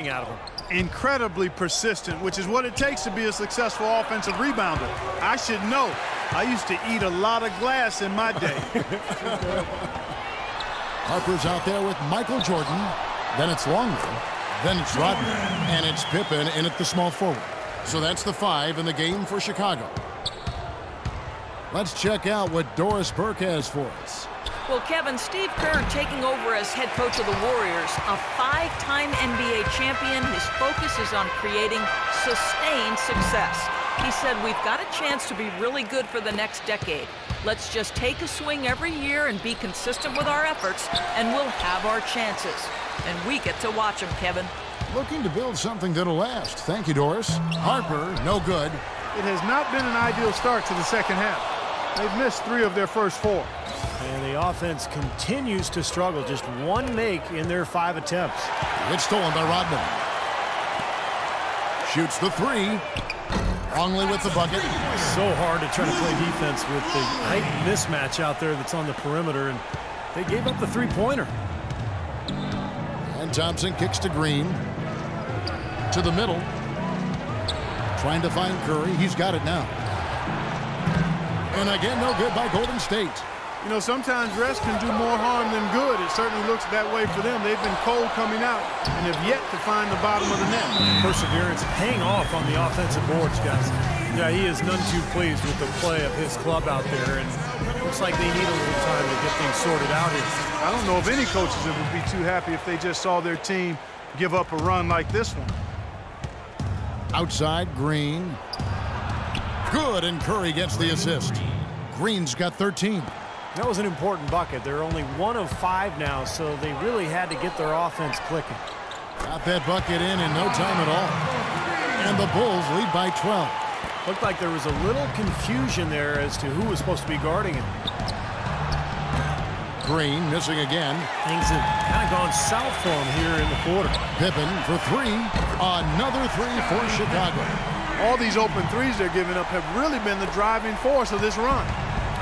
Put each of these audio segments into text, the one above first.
out of him. Incredibly persistent, which is what it takes to be a successful offensive rebounder. I should know. I used to eat a lot of glass in my day. Harper's out there with Michael Jordan. Then it's Longley. Then it's Rodman. And it's Pippen in at the small forward. So that's the 5 in the game for Chicago. Let's check out what Doris Burke has for us. Well, Kevin, Steve Kerr taking over as head coach of the Warriors, a 5-time NBA champion. His focus is on creating sustained success. He said, we've got a chance to be really good for the next decade. Let's just take a swing every year and be consistent with our efforts, and we'll have our chances. And we get to watch them, Kevin. Looking to build something that'll last. Thank you, Doris. Harper, no good. It has not been an ideal start to the second half. They've missed 3 of their first 4. And the offense continues to struggle. Just 1 make in their 5 attempts. It's stolen by Rodman. Shoots the 3. Longley with the bucket. So hard to try to play defense with the height mismatch out there that's on the perimeter, and they gave up the 3-pointer. And Thompson kicks to Green. To the middle. Trying to find Curry. He's got it now. And again, no good by Golden State. You know, sometimes rest can do more harm than good. It certainly looks that way for them. They've been cold coming out and have yet to find the bottom of the net. Perseverance paying off on the offensive boards, guys. Yeah, he is none too pleased with the play of his club out there, and looks like they need a little time to get things sorted out here. I don't know if any coaches would be too happy if they just saw their team give up a run like this one. Outside, Green. Good, and Curry gets the assist. Green's got 13. That was an important bucket. They're only 1 of 5 now, so they really had to get their offense clicking. Got that bucket in no time at all. And the Bulls lead by 12. Looked like there was a little confusion there as to who was supposed to be guarding him. Green missing again. Things have kind of gone south for him here in the quarter. Pippen for 3. Another 3 for Chicago. All these open threes they're giving up have really been the driving force of this run.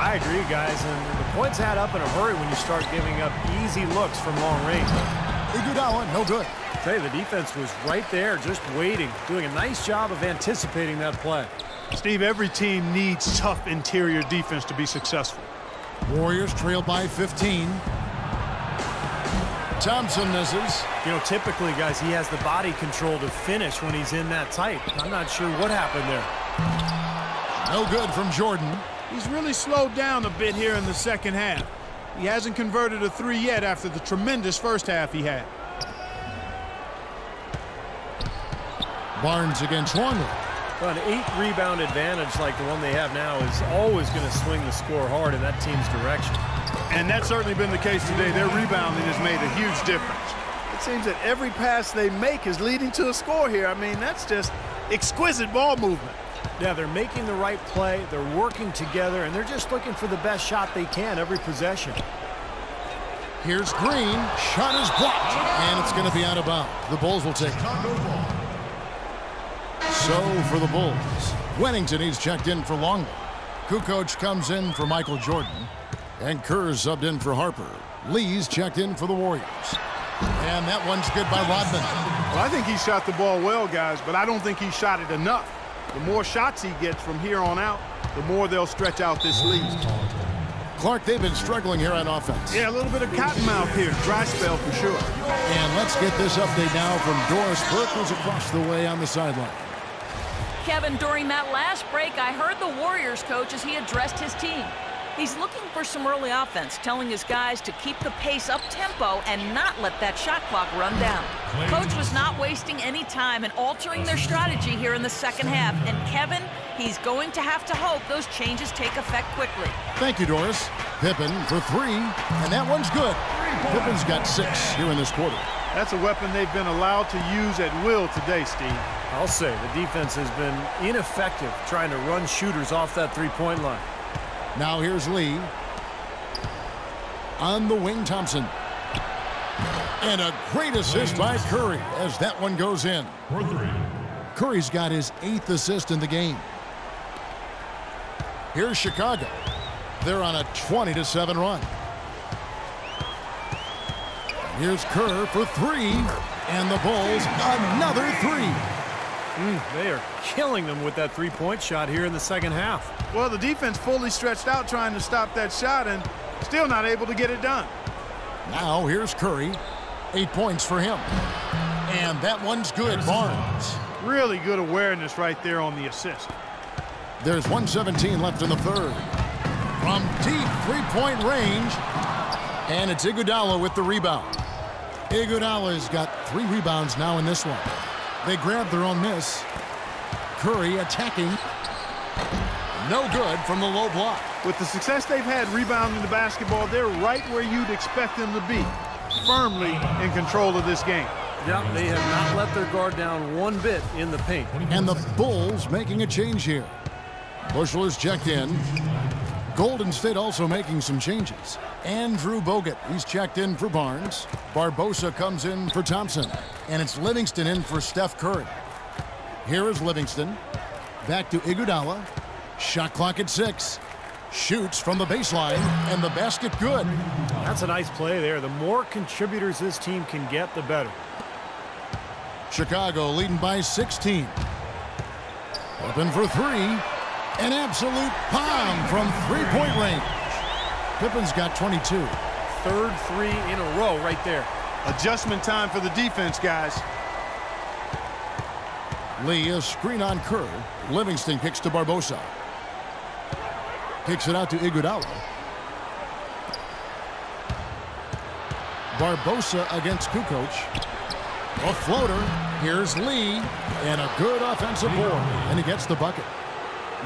I agree, guys, and the points add up in a hurry when you start giving up easy looks from long range. Iguodala, no good. Hey, the defense was right there, just waiting, doing a nice job of anticipating that play. Steve, every team needs tough interior defense to be successful. Warriors trail by 15. Thompson misses. You know, typically, guys, he has the body control to finish when he's in that tight. I'm not sure what happened there. No good from Jordan. He's really slowed down a bit here in the second half. He hasn't converted a 3 yet after the tremendous first half he had. Barnes against Longley. Well, an 8-rebound advantage like the one they have now is always going to swing the score hard in that team's direction. And that's certainly been the case today. Their rebounding has made a huge difference. It seems that every pass they make is leading to a score here. I mean, that's just exquisite ball movement. Yeah, they're making the right play, they're working together, and they're just looking for the best shot they can every possession. Here's Green. Shot is blocked, and it's going to be out of bounds. The Bulls will take it. So for the Bulls, Wennington, he's checked in for Longley. Kukoc comes in for Michael Jordan, and Kerr subbed in for Harper. Lee's checked in for the Warriors. And that one's good by Rodman. Well, I think he shot the ball well, guys, but I don't think he shot it enough. The more shots he gets from here on out, the more they'll stretch out this lead. Clark, they've been struggling here on offense. Yeah, a little bit of cottonmouth here. Dry spell for sure. And let's get this update now from Doris Burke, who's across the way on the sideline. Kevin, during that last break, I heard the Warriors coach as he addressed his team. He's looking for some early offense, telling his guys to keep the pace up-tempo and not let that shot clock run down. Coach was not wasting any time and altering their strategy here in the second half. And Kevin, he's going to have to hope those changes take effect quickly. Thank you, Doris. Pippen for 3, and that one's good. Pippen's got 6 here in this quarter. That's a weapon they've been allowed to use at will today, Steve. I'll say the defense has been ineffective trying to run shooters off that three-point line. Now here's Lee. On the wing, Thompson. And a great assist by Curry as that one goes in. Curry's got his 8th assist in the game. Here's Chicago. They're on a 20-7 run. Here's Kerr for three. And the Bulls, another three. They are killing them with that three-point shot here in the second half. Well, the defense fully stretched out trying to stop that shot and still not able to get it done. Now here's Curry. 8 points for him. And that one's good, Barnes. Really good awareness right there on the assist. There's 1:17 left in the third. From deep three-point range. And it's Iguodala with the rebound. Iguodala's got 3 rebounds now in this one. They grab their own miss. Curry attacking. No good from the low block. With the success they've had rebounding the basketball, they're right where you'd expect them to be. Firmly in control of this game. Yep, they have not let their guard down one bit in the paint. And the Bulls making a change here. Bushler's checked in. Golden State also making some changes. Andrew Bogut, he's checked in for Barnes. Barbosa comes in for Thompson. And it's Livingston in for Steph Curry. Here is Livingston. Back to Iguodala. Shot clock at 6. Shoots from the baseline, and the basket good. That's a nice play there. The more contributors this team can get, the better. Chicago leading by 16. Open for 3. An absolute bomb from three-point range. Pippen's got 22. Third three in a row right there. Adjustment time for the defense, guys. Lee, a screen on Kerr. Livingston kicks to Barbosa. Kicks it out to Iguodala. Barbosa against Kukoc. A floater. Here's Lee. And a good offensive board. And he gets the bucket.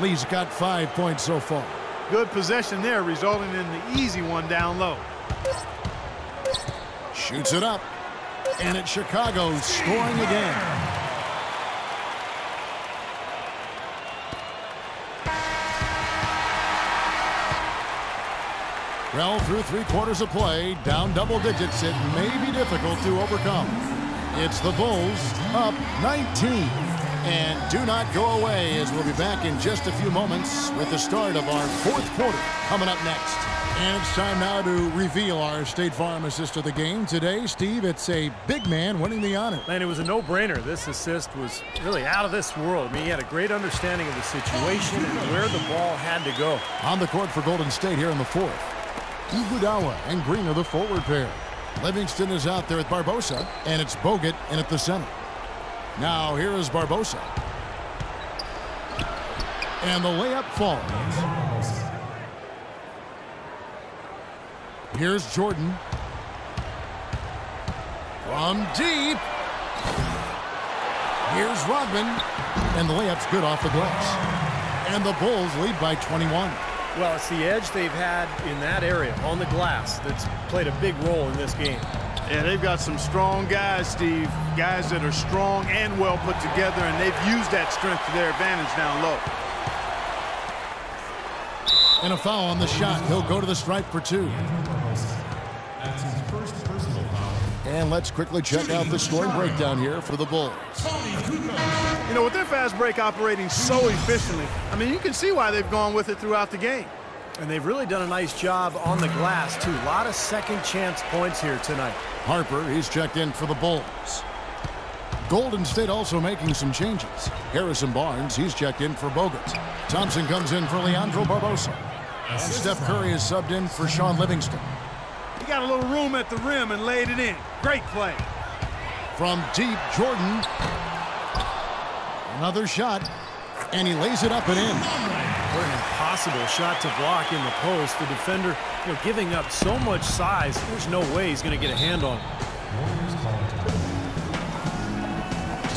Lee's got 5 points so far. Good possession there, resulting in the easy one down low. Shoots it up. And it's Chicago scoring again. Well, through 3 quarters of play, down double digits, it may be difficult to overcome. It's the Bulls up 19. And do not go away, as we'll be back in just a few moments with the start of our 4th quarter coming up next. And it's time now to reveal our State Farm assist of the game. Today, Steve, it's a big man winning the honor. And it was a no-brainer. This assist was really out of this world. I mean, he had a great understanding of the situation and where the ball had to go. On the court for Golden State here in the 4th. Iguodala and Green are the forward pair. Livingston is out there at Barbosa, and it's Bogut in at the center. Now here is Barbosa. And the layup falls. Here's Jordan. From deep. Here's Rodman. And the layup's good off the glass. And the Bulls lead by 21. Well, it's the edge they've had in that area on the glass that's played a big role in this game. Yeah, they've got some strong guys, Steve. Guys that are strong and well put together, and they've used that strength to their advantage down low. And a foul on the shot. He'll go to the stripe for 2. And let's quickly check out the scoring breakdown here for the Bulls. You know, with their fast break operating so efficiently, I mean, you can see why they've gone with it throughout the game. And they've really done a nice job on the glass, too. A lot of second chance points here tonight. Harper, he's checked in for the Bulls. Golden State also making some changes. Harrison Barnes, he's checked in for Bogut. Thompson comes in for Leandro Barbosa. And Steph Curry is subbed in for Sean Livingston. He got a little room at the rim and laid it in. Great play. From deep, Jordan. Another shot, and he lays it up and in. What an impossible shot to block in the post. The defender, giving up so much size, there's no way he's going to get a hand on it.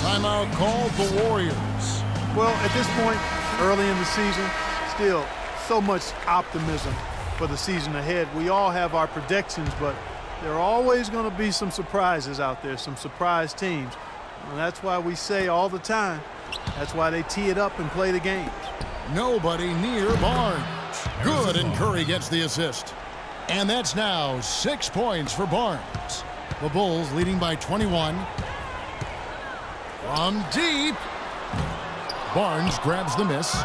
Timeout called the Warriors. Well, at this point, early in the season, still so much optimism for the season ahead. We all have our predictions, but there are always going to be some surprises out there, some surprise teams. And that's why we say all the time, that's why they tee it up and play the games. Nobody near Barnes. Good, and Curry gets the assist. And that's now 6 points for Barnes. The Bulls leading by 21. From deep. Barnes grabs the miss.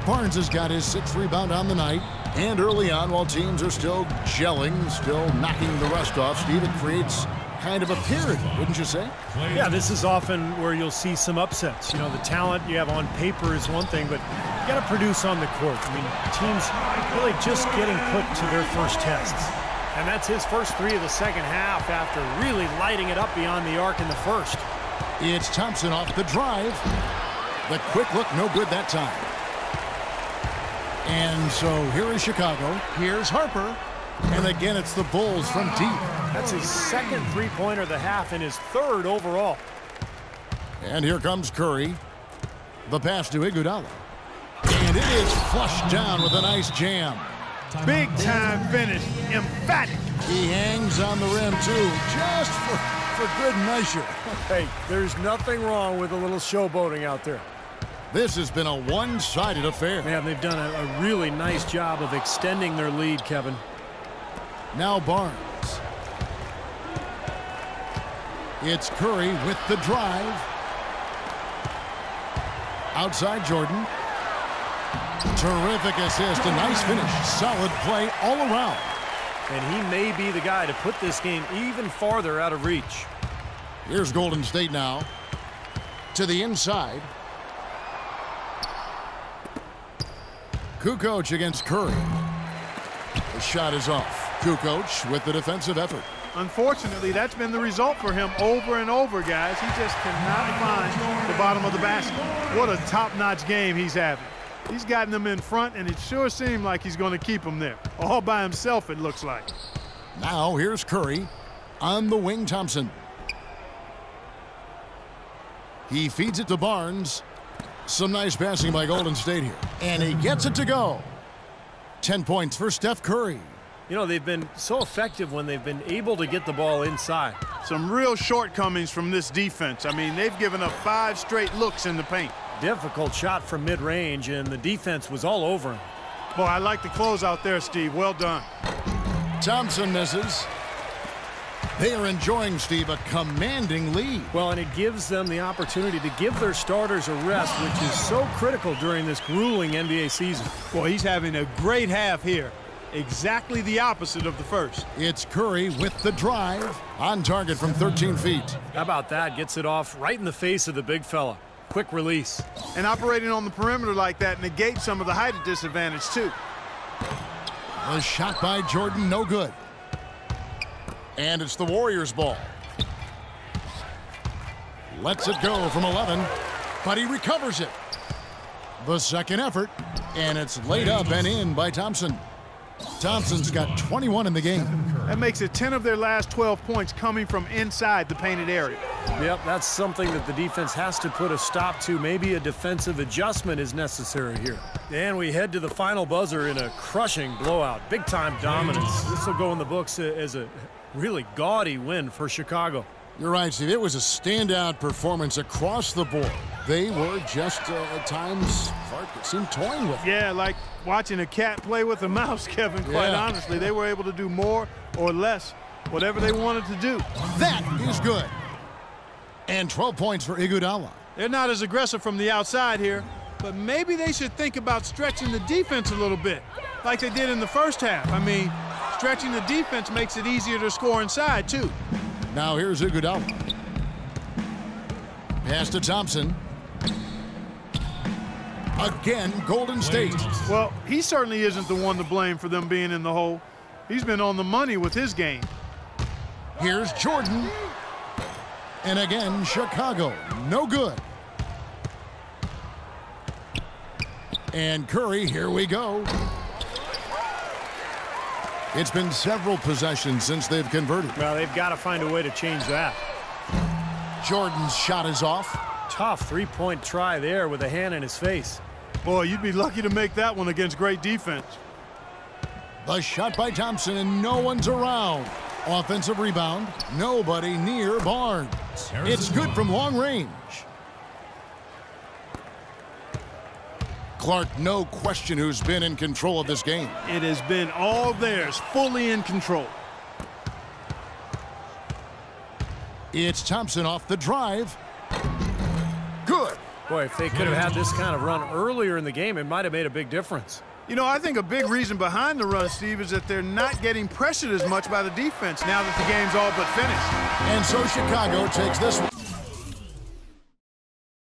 Barnes has got his 6th rebound on the night. And early on, while teams are still gelling, still knocking the rust off, Steve, it creates kind of a period, wouldn't you say? Yeah, this is often where you'll see some upsets. You know, the talent you have on paper is one thing, but you got to produce on the court. I mean, teams really just getting put to their first tests. And that's his first three of the second half after really lighting it up beyond the arc in the first. It's Thompson off the drive. The quick look, no good that time. And so here is Chicago. Here's Harper. And again, it's the Bulls from deep. That's his second three-pointer of the half and his third overall. And here comes Curry. The pass to Iguodala. And it is flushed down with a nice jam. Big time finish. Emphatic. He hangs on the rim, too, just for good measure. Hey, there's nothing wrong with a little showboating out there. This has been a one-sided affair. Man, they've done a really nice job of extending their lead, Kevin. Now Barnes. It's Curry with the drive. Outside Jordan. Terrific assist, a nice finish. Solid play all around. And he may be the guy to put this game even farther out of reach. Here's Golden State now. To the inside. Kukoc against Curry. The shot is off. Kukoc with the defensive effort. Unfortunately, that's been the result for him over and over, guys. He just cannot find the bottom of the basket. What a top-notch game he's having. He's gotten them in front, and it sure seemed like he's going to keep them there. All by himself, it looks like. Now here's Curry on the wing. Thompson. He feeds it to Barnes. Some nice passing by Golden State here. And he gets it to go. 10 points for Steph Curry. You know, they've been so effective when they've been able to get the ball inside. Some real shortcomings from this defense. I mean, they've given up 5 straight looks in the paint. Difficult shot from mid-range, and the defense was all over him. Boy, I like the close out there, Steve. Well done. Thompson misses. They are enjoying, Steve, a commanding lead. Well, and it gives them the opportunity to give their starters a rest, which is so critical during this grueling NBA season. Boy, he's having a great half here. Exactly the opposite of the first. It's Curry with the drive. On target from 13 feet. How about that? Gets it off right in the face of the big fella. Quick release. And operating on the perimeter like that negates some of the height disadvantage, too. A shot by Jordan, no good. And it's the Warriors' ball. Lets it go from 11, but he recovers it. The second effort, and it's laid up and in by Thompson. Thompson's got 21 in the game. That makes it 10 of their last 12 points coming from inside the painted area. Yep, that's something that the defense has to put a stop to. Maybe a defensive adjustment is necessary here. And we head to the final buzzer in a crushing blowout. Big-time dominance. This will go in the books as a really gaudy win for Chicago. You're right, Steve. It was a standout performance across the board. They were just, at times, hard to seem toying with. Yeah, like watching a cat play with a mouse, Kevin, quite honestly. They were able to do more or less, whatever they wanted to do. That is good. And 12 points for Iguodala. They're not as aggressive from the outside here, but maybe they should think about stretching the defense a little bit, like they did in the first half. I mean, stretching the defense makes it easier to score inside, too. Now here's Iguodala. Pass to Thompson. Again, Golden State. Well, he certainly isn't the one to blame for them being in the hole. He's been on the money with his game. Here's Jordan. And again, Chicago. No good. And Curry, here we go. It's been several possessions since they've converted. Well, they've got to find a way to change that. Jordan's shot is off. Tough three-point try there with a hand in his face. Boy, you'd be lucky to make that one against great defense. The shot by Thompson, and no one's around. Offensive rebound, nobody near Barnes. It's good from long range. Clark, no question who's been in control of this game. It has been all theirs, fully in control. It's Thompson off the drive. Good. Boy, if they could have had this kind of run earlier in the game, it might have made a big difference. You know, I think a big reason behind the run, Steve, is that they're not getting pressured as much by the defense now that the game's all but finished. And so Chicago takes this one.